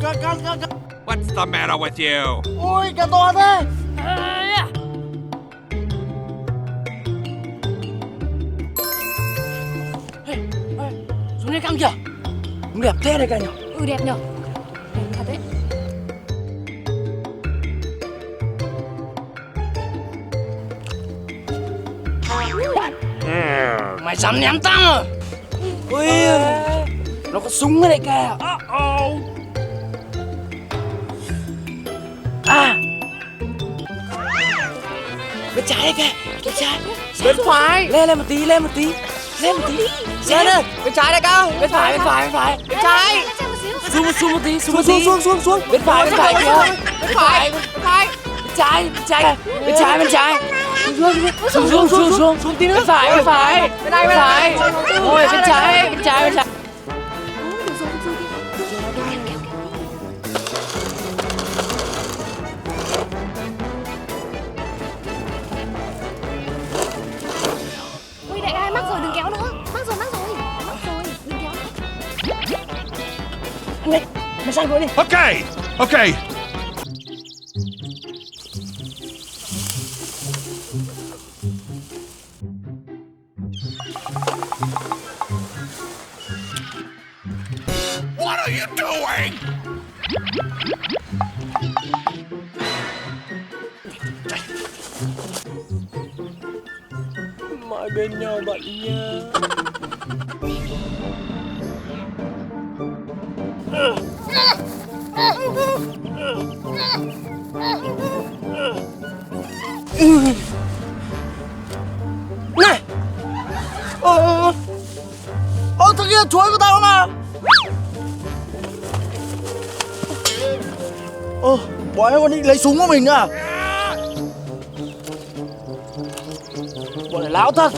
What's the matter with you? Ôi, cả to thế. Xuống đây căng kìa. Cũng đẹp thế đây cả nhỉ. Ừ, đẹp nhở. Đẹp thật đấy. Mày dám ném tăng à? Ui, nó có súng đấy kìa. À, bên trái đây kìa, bên trái. Bên phải. Lên một tí, lên một tí. Lên một tí. Lên đây, bên trái đây cao. Bên phải, bên phải, bên phải. Bên trái. Xuống một tí, xuống một tí. Xuống. Bên phải kìa. Bên phải, bên phải. Bên trái, bên trái. Bên trái, bên trái. Xuống tí nữa. Bên phải, bên phải. Bên đây, bên phải. Ôi, bên trái, bên trái, bên trái. Ui, đại ca mắc rồi, đừng kéo nữa. Mắc rồi, đừng kéo nữa. Này, mày sang gọi đi. Okay, okay. What are you doing? Mãi bên nhau bạn nha. Này. Thằng kia chuối của tao mà. Bọn em còn định lấy súng của mình à? Bọn này lão thật.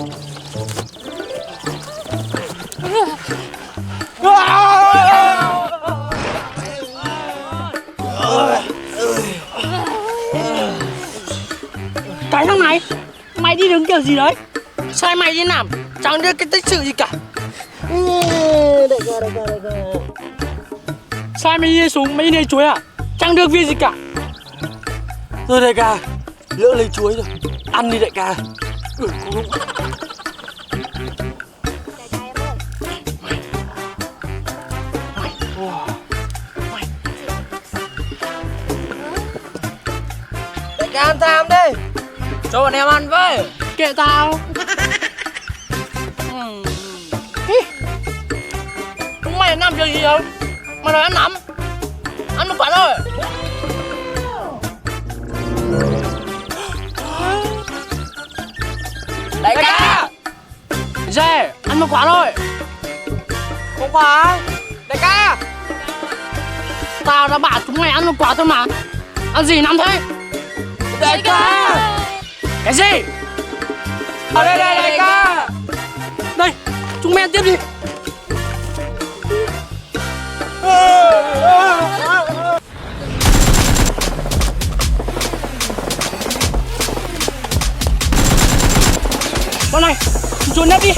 Cái thằng này, mày đi đứng kiểu gì đấy? Sai mày đi làm, chẳng đưa cái tích sự gì cả. Đại ca. Sai mày đi súng, mày đi lấy chuối à? Chẳng được việc gì cả. Thôi đại ca, lỡ lấy chuối rồi, ăn đi đại ca. Đại ca ăn tham đi, cho bọn em ăn với. Kệ tao. Chúng mày làm việc gì không? Mày nói ăn nắm. Ăn một quả thôi. Đại ca. Dê, ăn một quả thôi. Không phải. Đại ca. Tao đã bảo chúng mày ăn một quả thôi mà. Ăn gì nắm thế? Đại ca. Cái gì? Ở đây đây đại ca. Đây, chúng mày ăn tiếp đi. Bọn này, trốn nếp đi.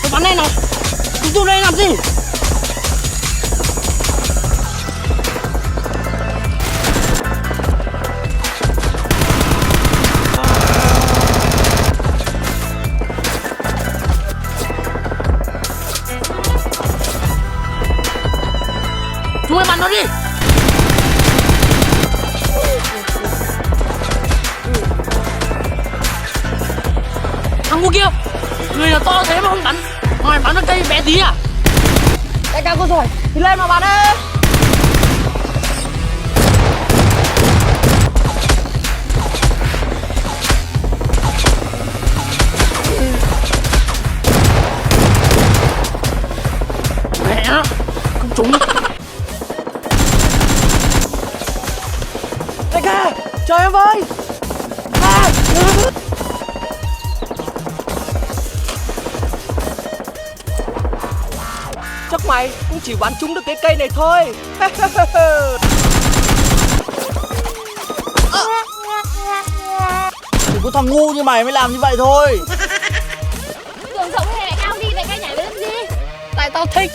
Tôi bắn đây nào. Chúng tôi đây làm gì? Chúng mày bắn nó đi. Thằng ngu kia, người là to thế mà không bắn. Mày bắn nó cây bé tí à? Đại ca có rồi, thì lên mà bắn đi. Mẹ nó, không trúng. Đại ca, chờ em với. Chắc mày cũng chỉ bắn trúng được cái cây này thôi. Chỉ có thằng ngu như mày mới làm như vậy thôi. Đường rộng hay đại cao đi, đại ca nhảy lên làm gì? Tại tao thích.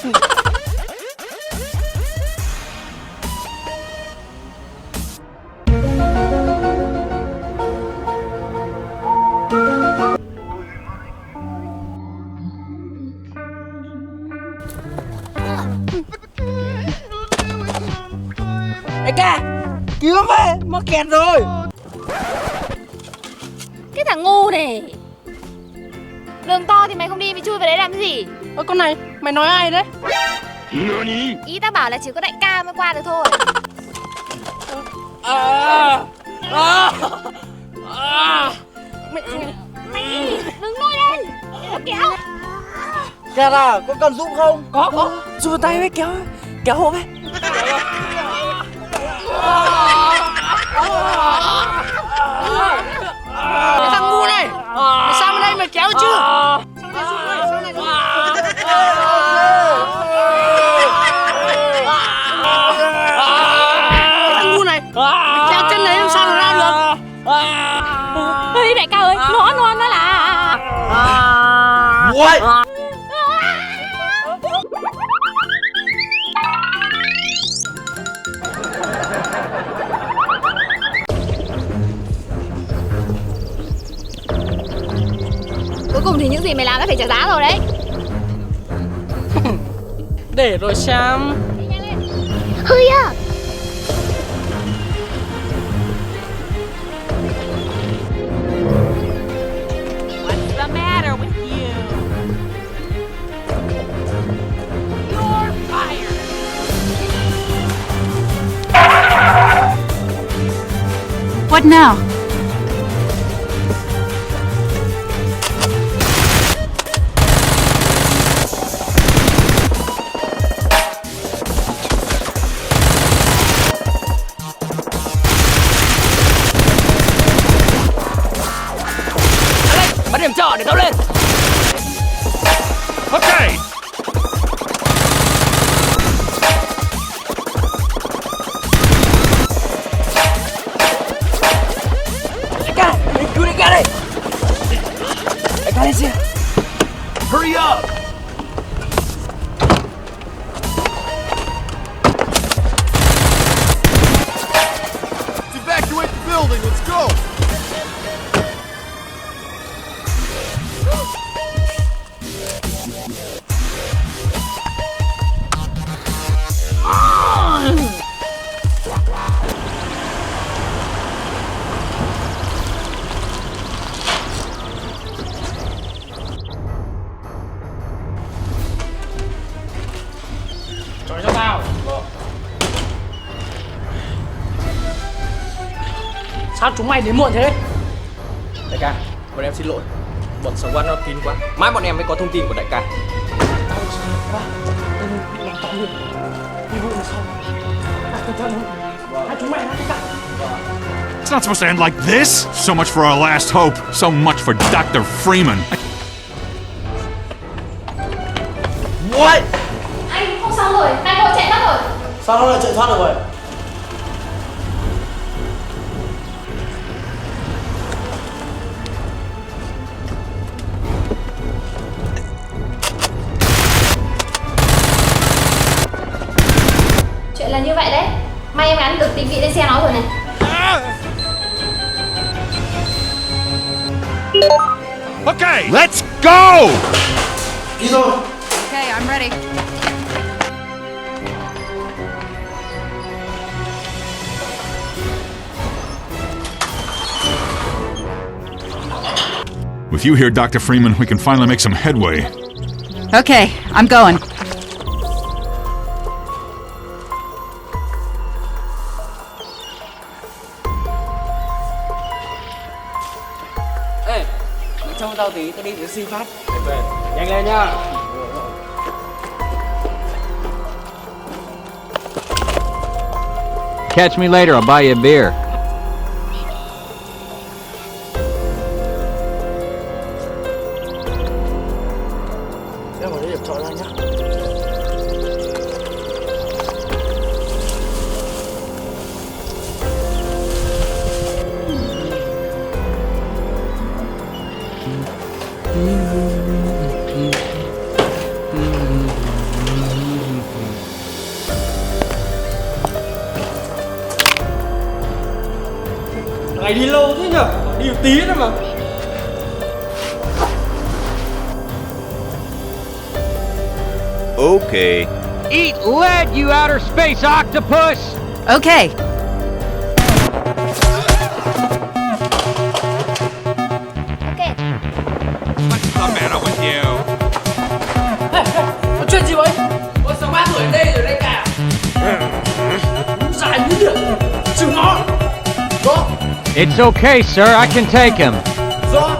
Đại ca, cứu về, mắc kẹt rồi. Cái thằng ngu này. Đường to thì mày không đi, mày chui vào đấy làm cái gì? Ơ con này, mày nói ai đấy? Ý tao bảo là chỉ có đại ca mới qua được thôi. Mày đừng nôi lên, để nó kéo. Kẹt à, có cần giúp không? Có. Giúp tay với kéo hộ với. Cái thằng ngu này, mày sang bên đây mày kéo chưa? Sang đây giúp mày, sang này giúp mày. Cái thằng ngu này, mày kéo chân này làm sao mà ra được? Ê đại ca ơi, nó là. What? Cuối cùng thì những gì mày làm đã phải trả giá rồi đấy. Để rồi xem. Đi nhanh lên. HUYtylN. What's the matter with you? You're fired. What now? Bắn điểm trọ để tao lên. Okay. Đại ca, cứu đại ca đây. Đại ca lên xe. Hurry up! Let's evacuate the building. Let's go. Chọi cho tao. Sao chúng mày đến muộn thế? Đại ca, bọn em xin lỗi. Bọn sống quán nó kín quá. Mãi bọn em mới có thông tin của đại ca. Tao sao quá? Tao bị làm tao luôn. Đi vụ là sao? Cẩn thận. Hai chúng mày đại ca. It's not supposed to end like this. So much for our last hope. So much for Dr. Freeman. What? Anh không xong rồi, anh vội chạy thoát rồi. Sao nó lại chạy thoát được rồi? Chuyện là như vậy đấy. May em gắn được định vị lên xe nó rồi này. Okay, let's go! Đi thôi. Okay, I'm ready. With you here, Dr. Freeman, we can finally make some headway. Okay, I'm going. Ê, mày trông tao tí, tao đi để xin phát. Về, nhanh lên nhá. Catch me later, I'll buy you a beer. Em vào đây điểm trọ ra nhá. Này đi lâu thế nhở? Đi một tí thôi mà. Okay. Eat lead, you outer space octopus! Okay. Ok. What's the matter with you? Có chuyện gì vậy? Tôi 63 tuổi ở đây rồi đấy cả. Dài như điện. Chịu nó. Rõ. It's okay, sir. I can take him. Rõ.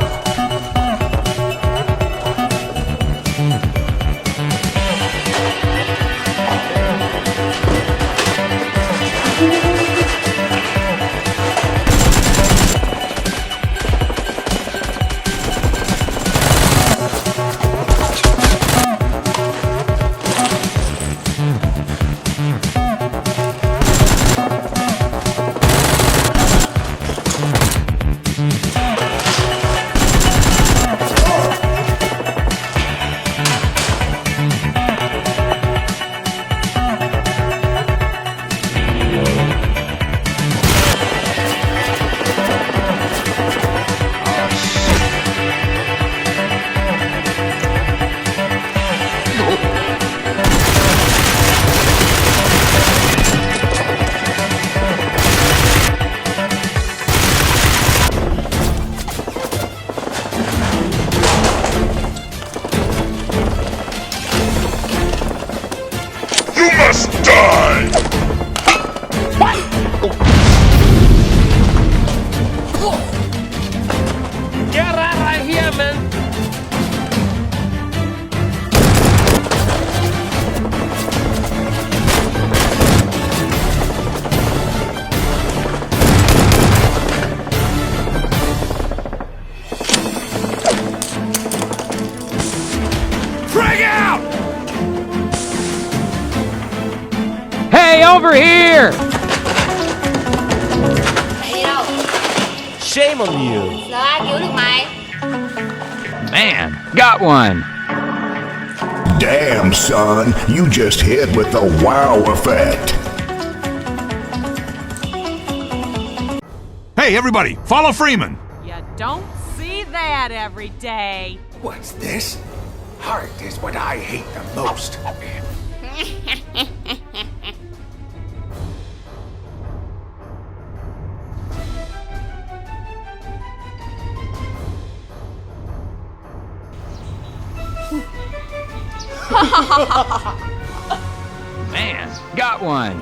You must die! Get right here, man. Frag out! Hey, over here! Mày đi đâu? Shame on you. Giờ ai cứu được mày? Man, got one. Damn, son, you just hit with the wow effect. Hey, everybody, follow Freeman. You don't see that every day. What's this? Heart is what I hate the most. Man, got one.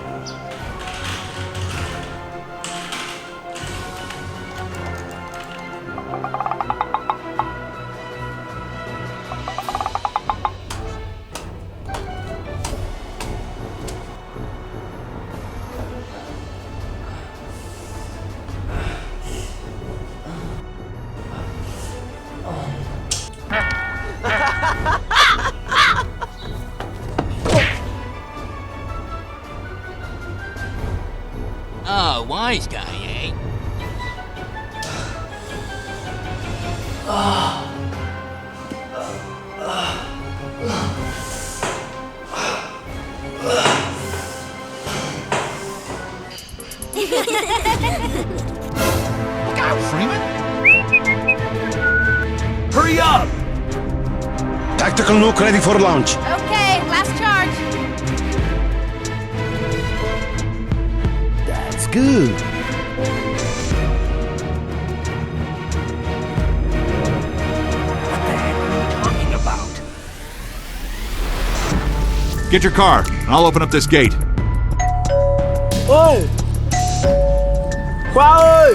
Oh, wise guy, eh? Look out, Freeman. Hurry up! Tactical nuke ready for launch. Okay, last charge. That's good. What the heck are you talking about? Get your car, and I'll open up this gate. Ôi! Khoa ơi!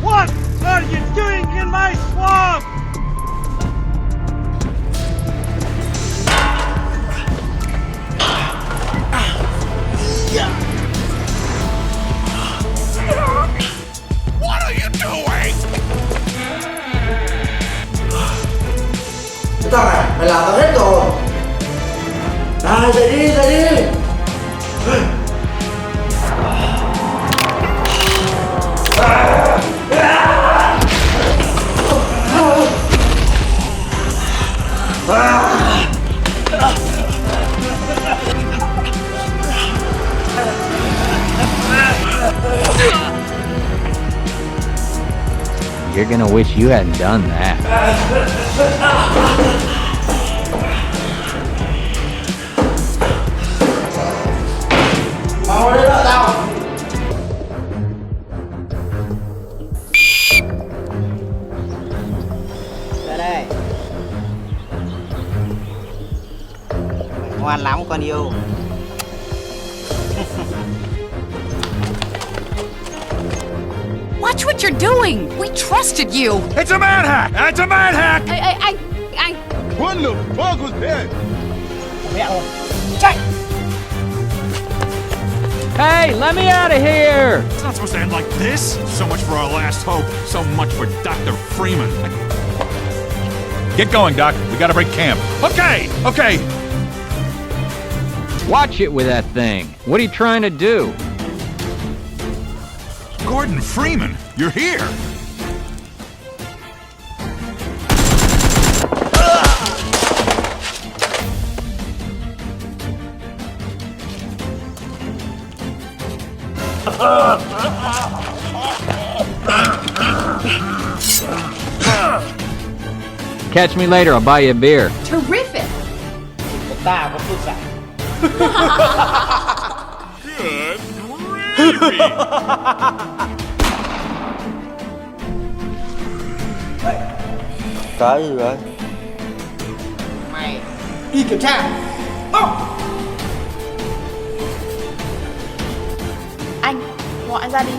What are you doing in my swamp? What are you doing? Cái thằng này, mày làm tao hết rồi. Này, dậy đi, dậy đi. You're gonna wish you hadn't done that. Ngoan lắm con yêu. Watch what you're doing. We trusted you. It's a manhack! It's a manhack! Ê, anh. What the fuck was that? Mẹ rồi. Chạy. Hey, let me out of here! It's not supposed to end like this. So much for our last hope. So much for Dr. Freeman. Get going, Doc. We gotta break camp. Okay! Watch it with that thing. What are you trying to do? Gordon Freeman, you're here. Catch me later, I'll buy you a beer. Terrific. Ta có phước giải. Good gravy. Cái gì vậy? Mày đi kiểm tra. Anh, gọi anh ra đi.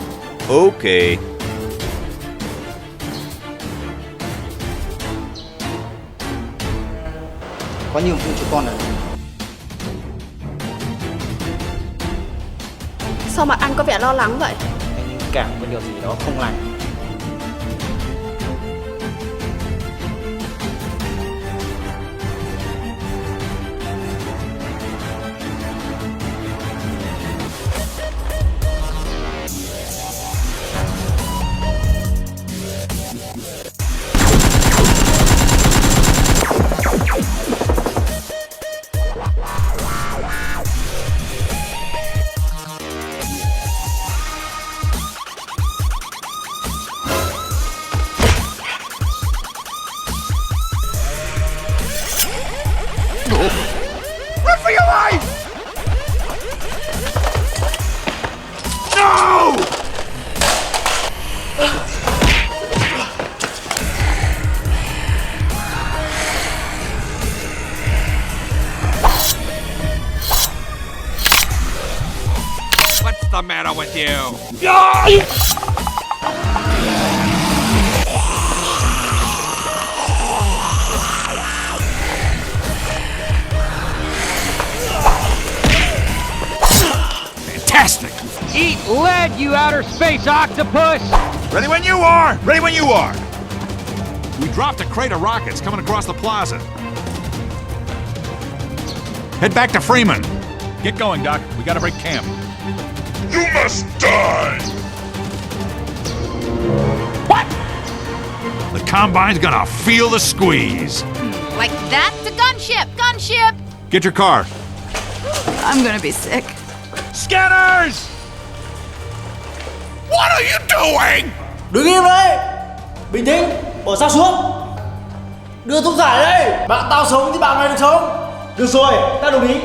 Okay. Có nhiệm vụ cho con này. Sao mặt anh có vẻ lo lắng vậy? Anh linh cảm với điều gì đó không lành. Run for your life! No! What's the matter with you? Fantastic! Eat lead, you outer space octopus! Ready when you are! Ready when you are! We dropped a crate of rockets coming across the plaza. Head back to Freeman. Get going, Doc. We gotta break camp. You must die. What? The Combine's gonna feel the squeeze. Like that to gunship. Gunship. Get your car. I'm gonna be sick. Scanners! What are you doing? Đứng im đấy. Bình tĩnh. Bỏ dao xuống. Đưa thuốc giải đây. Bạn tao sống thì bạn này được sống. Được rồi, ta đồng ý.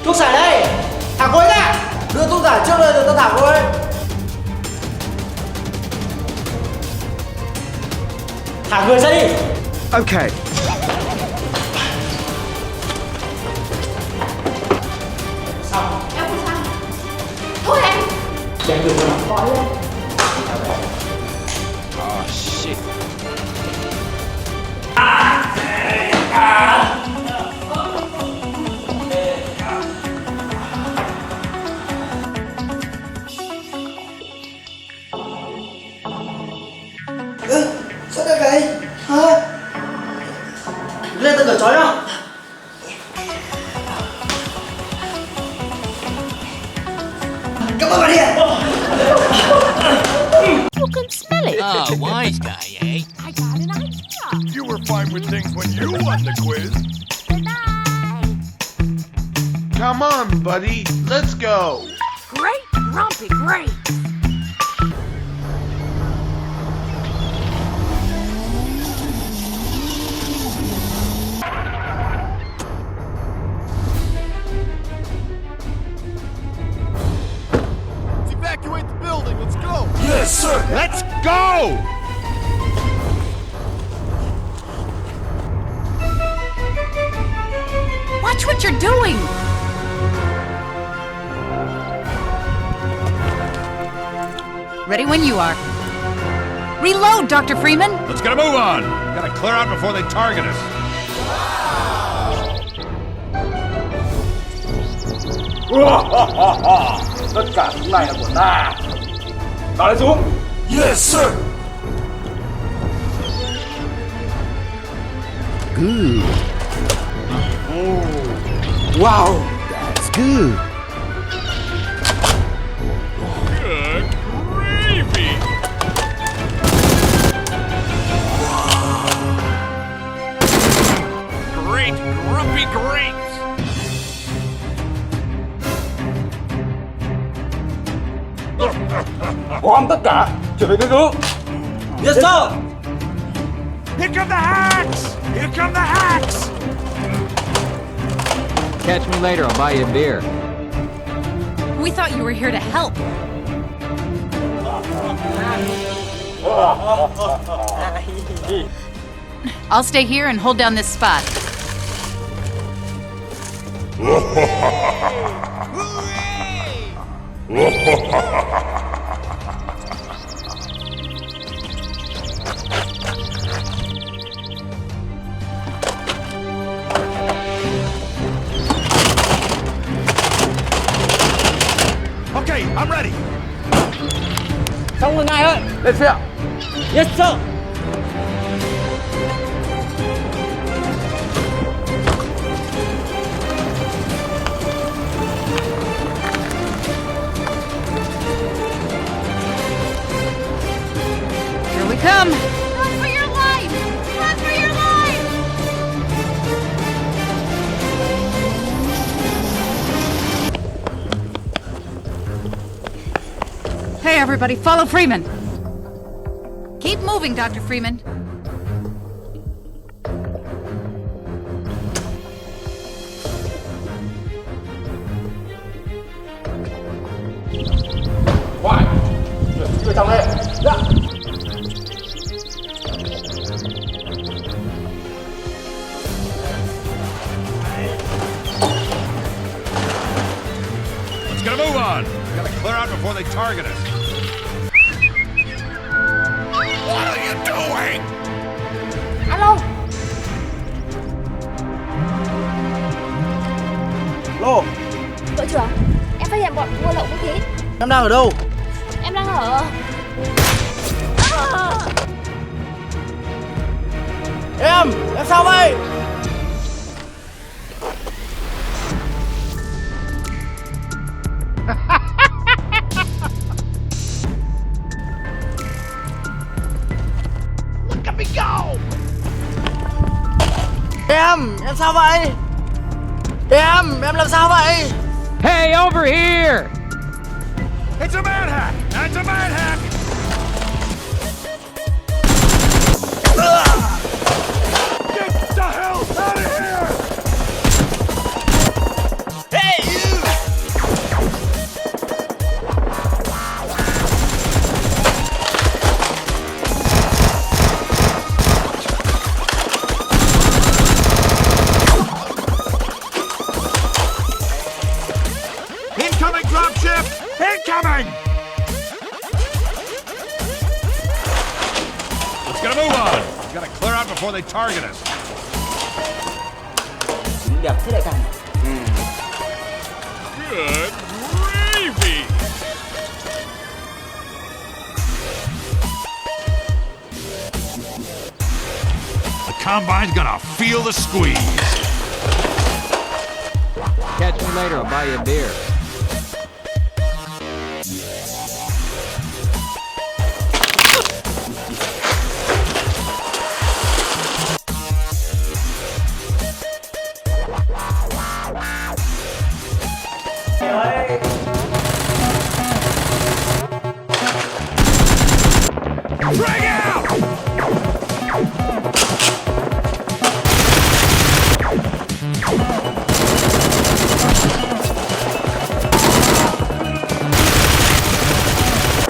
Thuốc giải đây. Thả cô ấy ra. Đưa thuốc giải trước đây rồi ta thả cô ấy. Thả người ra đi. Okay. Xong. Em không sao. Thôi anh. Đem người ra. Gọi lên. Oh, shit. Sao đây vậy? Hả? Lên tao cởi trói nào. Cảm ơn bạn đi. You can smell it. Oh, wise guy, eh? I got an idea. You were fine with things when you won the quiz. Come on, buddy. Let's go. Great, grumpy, great. Let's evacuate the building. Let's go. Yes, sir. Let's go! Watch what you're doing! Ready when you are. Reload, Dr. Freeman! Let's get a move on. Gotta clear out before they target us. Tất cả chúng này là của ta. Nào lên xuống. Yes, sir. Good. Wow, that's good. Good gravy. Great grumpy grapes. Gom tất cả, chuẩn bị cái hướng. Yes, sir. Here come the hacks. Here come the hacks. Catch me later, I'll buy you a beer. We thought you were here to help. I'll stay here and hold down this spot. Okay, I'm ready. Xong rồi ngài ơi! Lên xe. Yes, sir! Here we come! Run for your life! Run for your life! Hey, everybody, follow Freeman. Keep moving, Dr. Freeman. Chưa trong đây. Dạ. Let's get a move on. Gotta clear out before they target us. What are you doing? Alo. Lô, Đội trưởng, em phát hiện bọn mua lậu vũ khí. em đang ở đâu? Em đang ở... Em sao vậy? Look at me go! Em sao vậy? Em làm sao vậy? Hey, over here! It's a manhack! It's a manhack! Get the hell out of here! Hey, you! Incoming dropship! Incoming! Let's get a move on. Gotta clear out before they target us. Đẹp thế đại ca. Good gravy! The combine's gonna feel the squeeze. Catch me later, I'll buy you a beer. Bring out!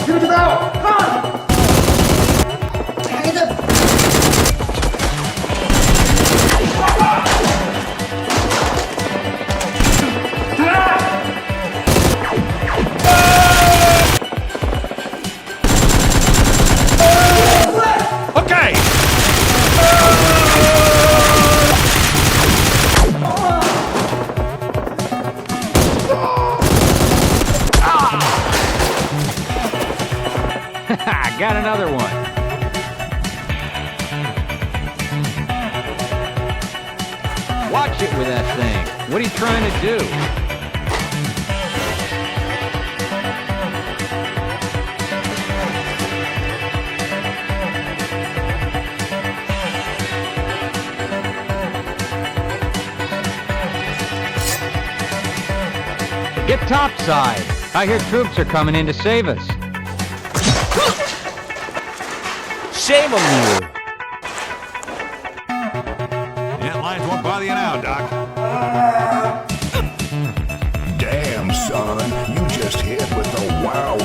Give it to Bell. Come on. another one. Watch it with that thing. What are you trying to do? Get topside. I hear troops are coming in to save us. Shame on you. Yeah, lions won't bother you now, Doc. Damn, son, you just hit with the wow